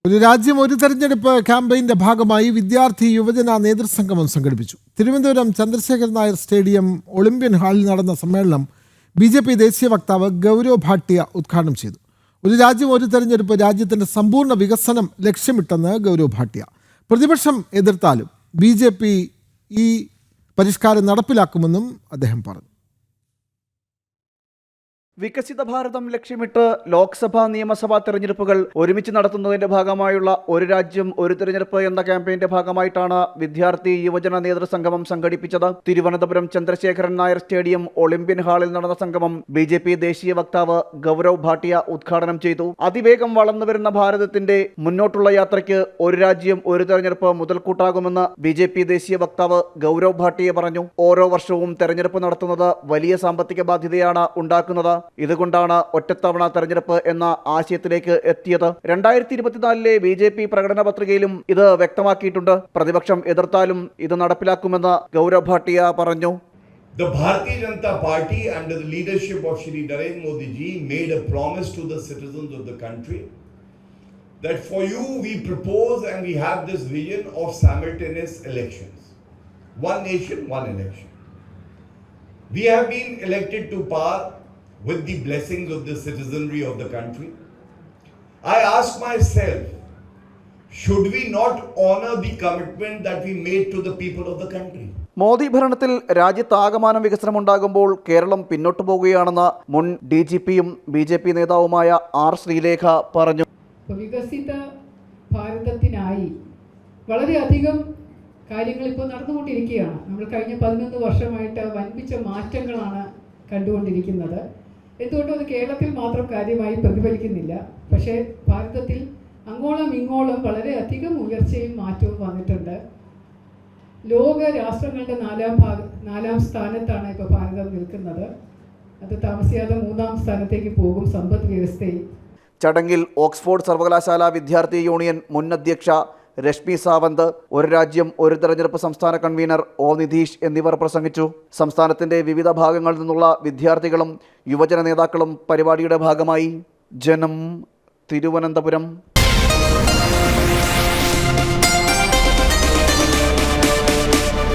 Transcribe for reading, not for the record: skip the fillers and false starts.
ഒരു രാജ്യം ഒരു തെരഞ്ഞെടുപ്പ് ക്യാമ്പയിന്റെ ഭാഗമായി വിദ്യാർത്ഥി യുവജന നേതൃസംഗമം സംഘടിപ്പിച്ചു. തിരുവനന്തപുരം ചന്ദ്രശേഖരൻ നായർ സ്റ്റേഡിയം ഒളിമ്പ്യൻ ഹാളിൽ നടന്ന സമ്മേളനം BJP ദേശീയ വക്താവ് ഗൗരവ് ഭാട്ടിയ ഉദ്ഘാടനം ചെയ്തു. ഒരു രാജ്യം ഒരു തെരഞ്ഞെടുപ്പ് രാജ്യത്തിന്റെ സമ്പൂർണ്ണ വികസനം ലക്ഷ്യമിട്ടെന്ന് ഗൗരവ് ഭാട്ടിയ. പ്രതിപക്ഷം എതിർത്താലും BJP ഈ പരിഷ്കാരം നടപ്പിലാക്കുമെന്നും അദ്ദേഹം പറഞ്ഞു. വികസിത ഭാരതം ലക്ഷ്യമിട്ട് ലോക്സഭാ നിയമസഭാ തെരഞ്ഞെടുപ്പുകൾ ഒരുമിച്ച് നടത്തുന്നതിന്റെ ഭാഗമായുള്ള ഒരു രാജ്യം ഒരു തെരഞ്ഞെടുപ്പ് എന്ന ക്യാമ്പയിന്റെ ഭാഗമായിട്ടാണ് വിദ്യാർത്ഥി യുവജന നേതൃസംഗമം സംഘടിപ്പിച്ചത്. തിരുവനന്തപുരം ചന്ദ്രശേഖരൻ നായർ സ്റ്റേഡിയം ഒളിമ്പ്യൻ ഹാളിൽ നടന്ന സംഗമം BJP ദേശീയ വക്താവ് ഗൗരവ് ഭാട്ടിയ ഉദ്ഘാടനം ചെയ്തു. അതിവേഗം വളർന്നുവരുന്ന ഭാരതത്തിന്റെ മുന്നോട്ടുള്ള യാത്രയ്ക്ക് ഒരു രാജ്യം ഒരു തെരഞ്ഞെടുപ്പ് മുതൽക്കൂട്ടാകുമെന്ന് BJP ദേശീയ വക്താവ് ഗൗരവ് ഭാട്ടിയ പറഞ്ഞു. ഓരോ വർഷവും തെരഞ്ഞെടുപ്പ് നടത്തുന്നത് വലിയ സാമ്പത്തിക ബാധ്യതയാണ് ഉണ്ടാക്കുന്നത്. ഇതുകൊണ്ടാണ് ഒറ്റത്തവണ തെരഞ്ഞെടുപ്പ് എന്ന ആശയത്തിലേക്ക് എത്തിയത്. 2024 BJP പ്രകടന പത്രികയിലും ഇത് വ്യക്തമാക്കിയിട്ടുണ്ട്. പ്രതിപക്ഷം എതിർത്താലും ഇത് നടപ്പിലാക്കുമെന്ന് ഗൗരവ് ഭാട്ടിയ പറഞ്ഞു. The Bharatiya Janata Party under the leadership of Shri Narendra Modi ji made a promise to the citizens of the country that for you we propose and we have this vision of simultaneous elections. One nation, one election. We have been elected to power with the blessings of the citizenry of the country. I ask myself, should we not honor the commitment that we made to the people of the country? Modi ഭരണത്തിൽ രാജ്യത്താകമാനം വികസനമുണ്ടാകുമ്പോൾ കേരളം പിന്നോട്ടു പോകുകയാണെന്ന് മുൻ DGPയും BJP നേതാവുമായ R. Sreelekha പറഞ്ഞു. വികസിത ഭാരതത്തിനായി വളരെയധികം കാര്യങ്ങൾ ഇപ്പോൾ നടന്നുകൊണ്ടിരിക്കുകയാണ്. നമ്മൾ കഴിഞ്ഞ 11 വർഷമായിട്ട് വൻപിച്ച മാറ്റങ്ങളാണ് കണ്ടുകൊണ്ടിരിക്കുന്നത്. എന്തുകൊണ്ടും അത് കേരളത്തിൽ മാത്രം കാര്യമായി പ്രതിഫലിക്കുന്നില്ല. പക്ഷേ ഭാരതത്തിൽ അങ്ങോളം ഇങ്ങോളം വളരെയധികം ഉയർച്ചയും മാറ്റവും വന്നിട്ടുണ്ട്. ലോക രാഷ്ട്രങ്ങളുടെ നാലാം സ്ഥാനത്താണ് ഇപ്പോൾ ഭാരതം നിൽക്കുന്നത്. അത് താമസിയാതെ 3-ാം സ്ഥാനത്തേക്ക് പോകും സമ്പദ് വ്യവസ്ഥയിൽ. ചടങ്ങിൽ ഓക്സ്ഫോർഡ് സർവകലാശാല വിദ്യാർത്ഥി യൂണിയൻ മുൻ അധ്യക്ഷ രശ്മി സാവന്ത്, ഒരു രാജ്യം ഒരു തെരഞ്ഞെടുപ്പ് സംസ്ഥാന കൺവീനർ O. നിതീഷ് എന്നിവർ പ്രസംഗിച്ചു. സംസ്ഥാനത്തിന്റെ വിവിധ ഭാഗങ്ങളിൽ നിന്നുള്ള വിദ്യാർത്ഥികളും യുവജന നേതാക്കളും പരിപാടിയുടെ ഭാഗമായി. ജനം, തിരുവനന്തപുരം.